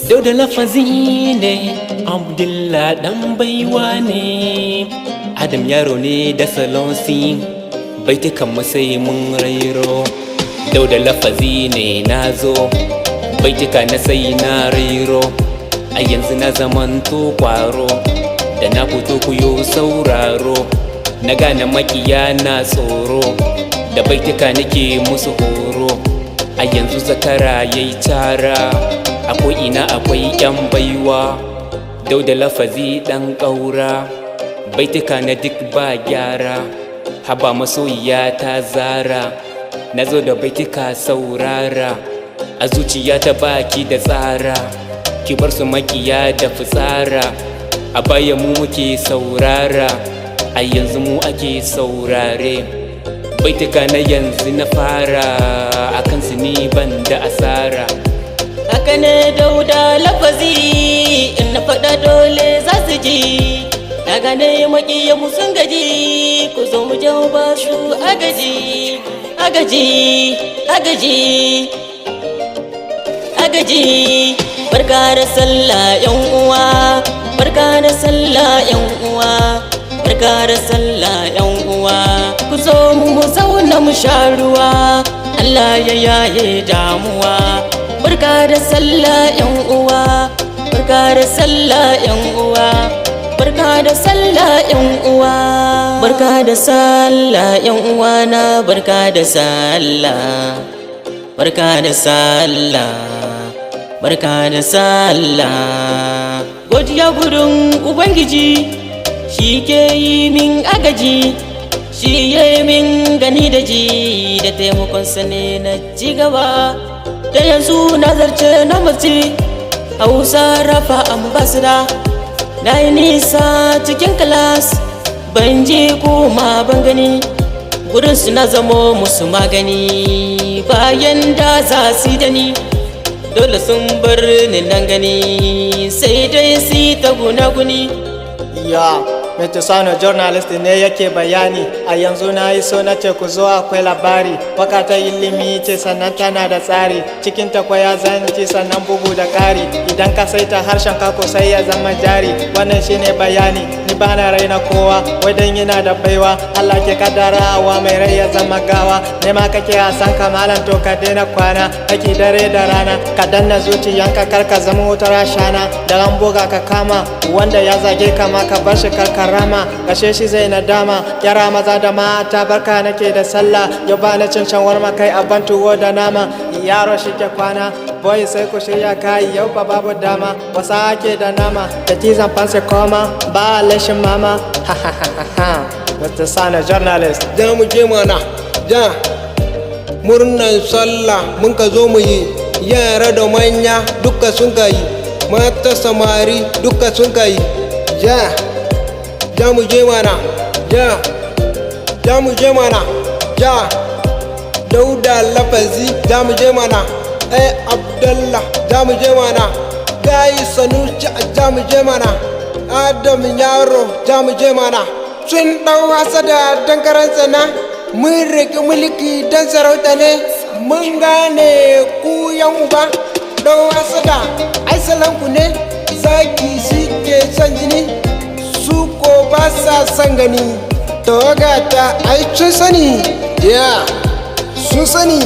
Dauda lafazi ne, Abdullah dan baiwa ne, Adam yaro ne da salonsi, baitukan sai mun rairo. Dauda lafazi ne nazo, baituka na sai na rairo. A yanzu na zamanto kwaro, da na fito kuyo sauraro. Na gane makiya na tsoro, da baituka nake musu horo. A yanzu zakara yayi tara, a ko'ina akwai 'yan baiwa. Dauda lafazi ɗan ƙaura, baituka na duk ba gyara. Haba masoyiya ta zara, nazo da baituka saurara. A zuciya ta baki da tsara, ki bar su makiya da fitsara. A baya mu muke saurara, a yanzu mu ake saurare. Baituka na yanzu na fara, akan su ni ban da asara. Haka ne Dauda lafazi, in na faɗa dole za su ji. Na gane maƙiyan mu sun gaji, ku zo mu jawo ba su agaji. Agaji, agaji, agaji. Barka da sallah 'yan uwa, barka da sallah 'yan uwa, barka da sallah 'yan uwa. Ku zo mu zauna mu sha ruwa, Allah ya yaye damuwa. Barka da sallah 'yan uwa, barka da sallah 'yan uwa, barka da sallah 'yan uwa. Barka da sallah 'yan uwa na, barka da sallah, barka da sallah, barka da sallah. Godiya gudun Ubangiji, shi ke yi min agaji, shi ya yi min gani da ji, da taimakonsa ne na ci gaba. Da yanzu nazarce na mace Hausa rafa ambasada. Na yi nisa cikin kilas, ban je kuma ban gani. Gurin su na zamo musu magani, bayan da za su da ni dole sun bar ni nan gani, sai dai su ta gunaguni. Metusano journalist ne yake bayani. A yanzu na yi so na ce ku zo akwai labari. Waka ta ilimi ce sannan tana da tsari, cikin ta kwaya zanci sannan bugu da ƙari. Idan ka saita harshen ka ko sai ya zama jari. Wannan shine bayani, ni bana raina kowa, wai dan yana da baiwa. Allah ke kaddarawa mai rai ya zama gawa. Nema kake a san kamalan to ka daina kwana, kake dare da rana. Ka danna zuciyanka kar ka zama wutar ashana. Da an buga ka kama wanda ya zage ka ma ka bar shi karkar rama, kashe shi zai nadama. Yara maza da mata barka nake da sallah, yau ba na cin shawarma kai abban tuwo da nama. Yaro shi ke kwana, boy sai ku shirya kai, yau ba babu dama. Wasa ake da nama, da tizan fansi koma, ba lashin mama. Ha ha ha ha. Metusano journalist. Ja mu je mana, ja murnan sallah mun ka zo mu yi. Yara da manya duka sun ka yi, mata samari duka sun ka yi. Ja mu je mana, ja mu je mana, ja Dauda lafazi, ja mu je mana. Abdullah, ja mu je mana. Gayi Sanusi, ja mu je mana. Adam yaro, ja mu je mana. Sun ɗau wasa da dankaran sana, mun riƙe mulki dan sarauta ne. Mun gane ku yan uba, ɗau wasa da aisalanku ne. Zaki shi ke son jini, su ko ba sa son gani. Tawaga ta ai sun sani, sun sani.